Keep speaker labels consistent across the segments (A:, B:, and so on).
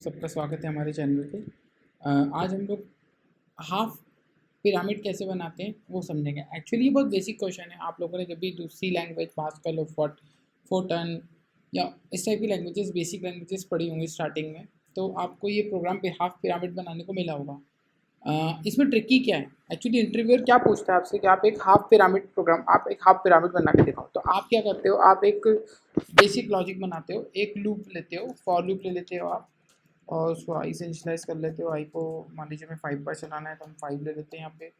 A: सबका स्वागत है हमारे चैनल पे। आज हम लोग हाफ पिरामिड कैसे बनाते हैं वो समझेंगे। एक्चुअली ये बहुत बेसिक क्वेश्चन है। आप लोगों ने जब भी दूसरी लैंग्वेज पास्कल और फोर्टन या इस टाइप की लैंग्वेजेस, बेसिक लैंग्वेजेस पढ़ी होंगी स्टार्टिंग में, तो आपको ये प्रोग्राम पे हाफ पिरामिड बनाने को मिला होगा। इसमें ट्रिकी क्या है? एक्चुअली इंटरव्यूअर क्या पूछता है आपसे कि आप एक हाफ पिरामिड प्रोग्राम, आप एक हाफ पिरामिड बना के दिखाओ। तो आप क्या करते हो? आप एक बेसिक लॉजिक बनाते हो, एक लूप लेते हो, फॉर लूप ले लेते हो आप, और उसको आई से इनिशलाइज कर लेते हो। आई को मान लीजिए हमें 5 बार चलाना है तो हम 5 ले लेते हैं यहाँ पे,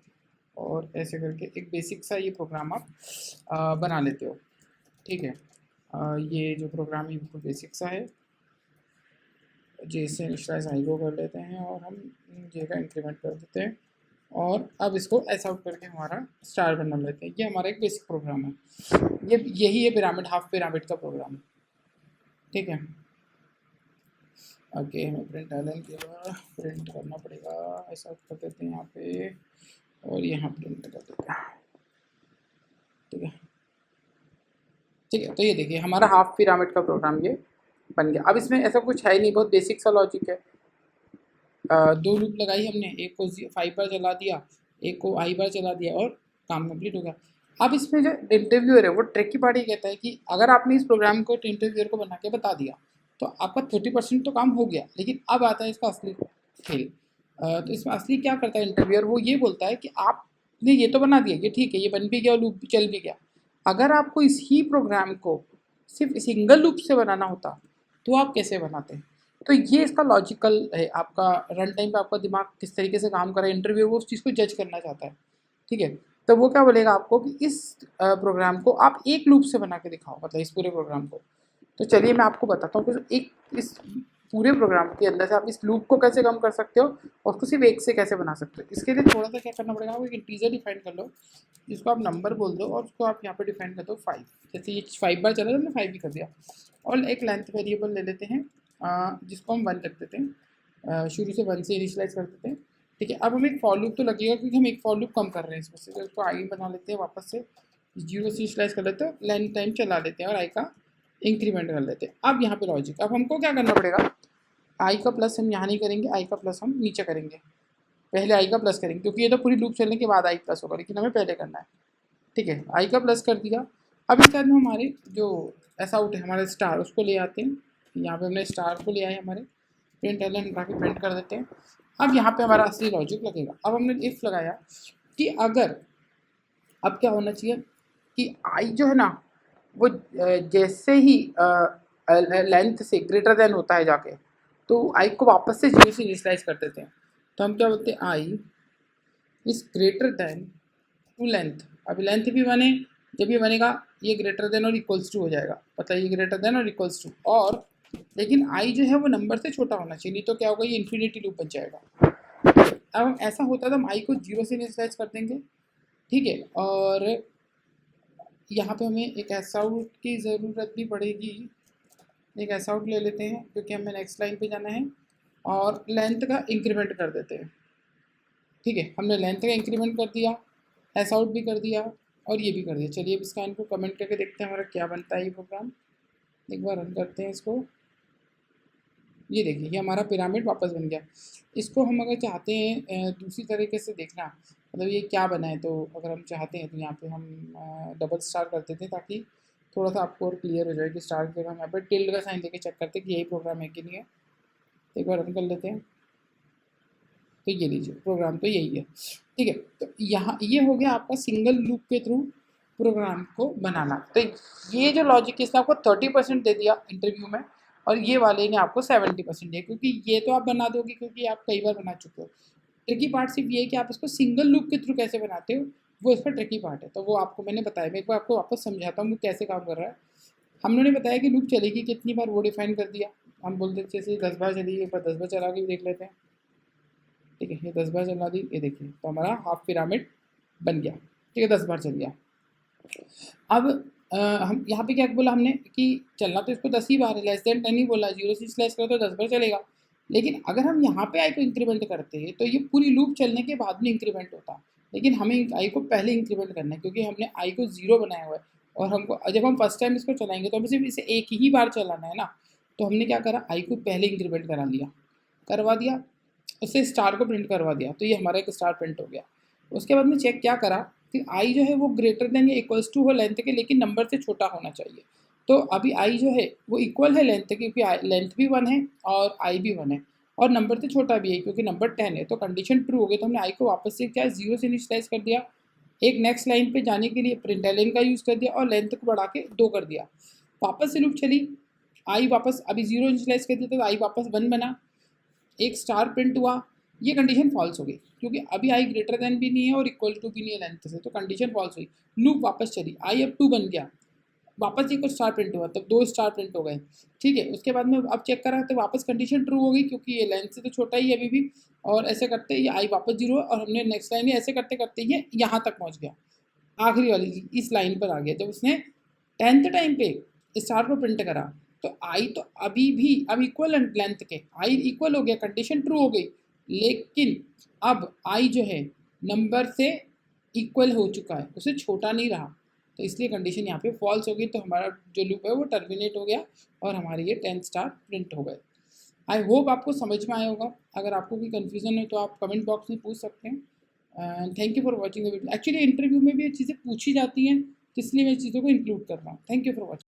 A: और ऐसे करके एक बेसिक सा ये प्रोग्राम आप बना लेते हो। ठीक है। ये जो प्रोग्राम है बिल्कुल बेसिक सा है। जे से इनिशलाइज आई को कर लेते हैं और हम जे का इंक्रीमेंट कर देते हैं, और अब इसको ऐसा आउट करके हमारा स्टार बना लेते हैं। ये हमारा एक बेसिक प्रोग्राम है। यही है पिरामिड, हाफ पिरामिड का प्रोग्राम। ठीक है। ओके, हमें प्रिंट आइलन के बाद प्रिंट करना पड़ेगा। ऐसा कर देते हैं यहाँ पे, और यहाँ प्रिंट कर देते हैं। ठीक है। ठीक है, तो ये देखिए हमारा हाफ पिरामिड का प्रोग्राम ये बन गया। अब इसमें ऐसा कुछ है ही नहीं, बहुत बेसिक सा लॉजिक है। दो लूप लगाई हमने, एक को 5 बार चला दिया, एक को आई बार चला दिया, और काम कंप्लीट हो गया। अब इसमें जो इंटरव्यूअर है वो ट्रिकी पार्ट ये कहता है कि अगर आपने इस प्रोग्राम को इंटरव्यूअर को बना के बता दिया तो आपका 30% तो काम हो गया, लेकिन अब आता है इसका असली खेल। तो इसमें असली क्या करता है इंटरव्यूअर? वो ये बोलता है कि आपने ये तो बना दिया, ये ठीक है, ये बन भी गया और लूप भी चल भी गया। अगर आपको इसी प्रोग्राम को सिर्फ सिंगल लूप से बनाना होता तो आप कैसे बनाते? तो ये इसका लॉजिकल है। आपका रन टाइम पे आपका दिमाग किस तरीके से काम कर रहा है, इंटरव्यू वो उस चीज़ को जज करना चाहता है। ठीक है। तो वो क्या बोलेगा आपको कि इस प्रोग्राम को आप एक लूप से बना के दिखाओ, मतलब इस पूरे प्रोग्राम को। तो चलिए मैं आपको बताता हूँ कि एक इस पूरे प्रोग्राम के अंदर से आप इस लूप को कैसे कम कर सकते हो और उसको सिर्फ एक से कैसे बना सकते हो। इसके लिए थोड़ा सा क्या करना पड़ेगा, आपको एक इंटीजर डिफाइन कर लो जिसको आप नंबर बोल दो, और उसको आप यहाँ पे डिफाइन कर दो 5। जैसे ये 5 बार चला तो हमने 5 ही कर दिया। और एक लेंथ वेरिएबल ले लेते हैं जिसको हम 1 रख देते हैं। शुरू से 1 से इनिशियलाइज कर देते हैं। ठीक है। अब हमें एक फॉर लूप तो लगेगा क्योंकि हम एक फॉर लूप कम कर रहे हैं इसमें से, तो उसको आई बना लेते हैं वापस से, 0 से इनिशियलाइज कर लेते हैं, लेंथ टाइम चला लेते हैं और आई का इंक्रीमेंट कर लेते हैं। अब यहाँ पे लॉजिक, अब हमको क्या करना पड़ेगा, आई का प्लस हम यहाँ नहीं करेंगे, आई का प्लस हम नीचे करेंगे। पहले आई का प्लस करेंगे क्योंकि ये तो पूरी लूप चलने के बाद आई प्लस होगा, लेकिन हमें पहले करना है। ठीक है, आई का प्लस कर दिया। अब इसके बाद में हमारे जो ऐसा आउट है हमारे स्टार, उसको ले आते हैं। यहाँ पे हमने स्टार को ले आए, हमारे प्रिंट एलन उठा के प्रिंट कर देते हैं। अब यहाँ पे हमारा असली लॉजिक लगेगा। अब हमने इफ लगाया कि अगर, अब क्या होना चाहिए कि आई जो है ना वो जैसे ही लेंथ से ग्रेटर देन होता है जाके, तो आई को वापस से 0 से इनिशियलाइज कर देते हैं। तो हम क्या बोलते हैं, I is greater than to length. अब लेंथ भी बने, जब ये बनेगा ये ग्रेटर देन और इक्वल्स टू हो जाएगा, पता है, ये ग्रेटर देन और इक्वल्स टू, और लेकिन आई जो है वो नंबर से छोटा होना चाहिए, नहीं तो क्या होगा, ये इन्फिनिटी लूप बन जाएगा। अब हम ऐसा होता है तो हम आई को 0 से इनिशियलाइज कर देंगे। ठीक है। और यहाँ पे हमें एक ऐसा आउट की ज़रूरत भी पड़ेगी। एक ऐसा आउट ले लेते हैं क्योंकि हमें नेक्स्ट लाइन पे जाना है, और लेंथ का इंक्रीमेंट कर देते हैं। ठीक है, हमने लेंथ का इंक्रीमेंट कर दिया, ऐसा आउट भी कर दिया, और ये भी कर दिया। चलिए अब इसका इनको कमेंट करके देखते हैं हमारा क्या बनता है ये प्रोग्राम। एक बार रन करते हैं इसको। ये देखिए ये हमारा पिरामिड वापस बन गया। इसको हम अगर चाहते हैं दूसरी तरीके से देखना, मतलब ये क्या बना है, तो अगर हम चाहते हैं तो यहाँ पे हम डबल स्टार कर देते हैं ताकि थोड़ा सा आपको और क्लियर हो जाए कि स्टार के हम यहाँ पे टिल्ड का साइन देके चेक करते हैं कि यही प्रोग्राम है कि नहीं है। तो एक बार रन कर लेते हैं। तो ये लीजिए प्रोग्राम तो यही है। ठीक है। तो यहाँ ये हो गया आपका सिंगल लूप के थ्रू प्रोग्राम को बनाना। तो ये जो लॉजिक है इसने आपको 30% दे दिया इंटरव्यू में, और ये वाले ने आपको 70% दिया, क्योंकि ये तो आप बना दोगे क्योंकि आप कई बार बना चुके हो। ट्रिकी पार्ट सिर्फ ये है कि आप इसको सिंगल लूप के थ्रू कैसे बनाते हो, वो इसका ट्रिकी पार्ट है। तो वो आपको मैंने बताया, मैं एक बार आपको वापस समझाता हूँ वो कैसे काम कर रहा है। हमने बताया कि लूप चलेगी कितनी बार, वो डिफाइन कर दिया। हम बोलते थे जैसे 10 बार चली, एक बार 10 बार चला के भी देख लेते हैं। ठीक है, ये 10 बार चला दी, ये देखिए तो हमारा हाफ पिरामिड बन गया। ठीक है, 10 बार चल गया। अब हम यहाँ पे क्या बोला हमने कि चलना तो इसको 10 ही बार है, लेस देन 10 ही बोला, 0 से स्लैश करो तो 10 बार चलेगा। लेकिन अगर हम यहाँ पे आई को इंक्रीमेंट करते हैं तो ये पूरी लूप चलने के बाद में इंक्रीमेंट होता, लेकिन हमें आई को पहले इंक्रीमेंट करना है क्योंकि हमने आई को 0 बनाया हुआ है। और हमको जब हम फर्स्ट टाइम इसको चलाएंगे तो हमें सिर्फ इसे एक ही बार चलाना है ना, तो हमने क्या करा, आई को पहले इंक्रीमेंट करा लिया। करवा दिया, उससे स्टार को प्रिंट करवा दिया, तो ये हमारा एक स्टार प्रिंट हो गया। उसके बाद में चेक क्या करा कि आई जो है वो ग्रेटर देन या इक्वल्स टू हो लेंथ के, लेकिन नंबर से छोटा होना चाहिए। तो अभी आई जो है वो इक्वल है लेंथ के, क्योंकि लेंथ भी 1 है और आई भी 1 है और नंबर से छोटा भी है क्योंकि नंबर 10 है। तो कंडीशन ट्रू हो गई, तो हमने आई को वापस से क्या 0 से इनिशियलाइज कर दिया, एक नेक्स्ट लाइन पे जाने के लिए प्रिंटलन का यूज़ कर दिया और लेंथ को बढ़ा के 2 कर दिया। वापस से लूप चली, आई वापस अभी 0 इनिशियलाइज कर दिया तो आई वापस 1 बना, एक स्टार प्रिंट हुआ। ये कंडीशन फॉल्स हो गई क्योंकि अभी आई ग्रेटर देन भी नहीं है और इक्वल टू भी नहीं है लेंथ से, तो कंडीशन फॉल्स हुई। लूप वापस चली, आई अब 2 बन गया, वापस एक और स्टार प्रिंट हुआ, तब 2 स्टार प्रिंट हो गए। ठीक है, उसके बाद में अब चेक करा तो वापस कंडीशन ट्रू हो गई क्योंकि ये लेंथ से तो छोटा ही है अभी भी, और ऐसे करते ये आई वापस 0 और हमने नेक्स्ट लाइन ऐसे करते करते ये यहाँ तक पहुँच गया, आखिरी वाली इस लाइन पर आ गया। जब उसने 10th टाइम पे स्टार को प्रिंट करा तो आई तो अभी भी अब इक्वल लेंथ के, आई इक्वल हो गया, कंडीशन ट्रू हो गई, लेकिन अब आई जो है नंबर से इक्वल हो चुका है, उसे छोटा नहीं रहा, तो इसलिए कंडीशन यहाँ पे फॉल्स हो गई। तो हमारा जो लूप है वो टर्मिनेट हो गया और हमारे ये 10 स्टार प्रिंट हो गए। आई होप आपको समझ में आया होगा। अगर आपको कोई कन्फ्यूज़न है तो आप कमेंट बॉक्स में पूछ सकते हैं। And thank you for watching the video. Actually interview में भी ये चीज़ें पूछी जाती हैं, तो इसलिए मैं चीज़ों को इंक्लूड कर रहा हूँ। Thank you for watching.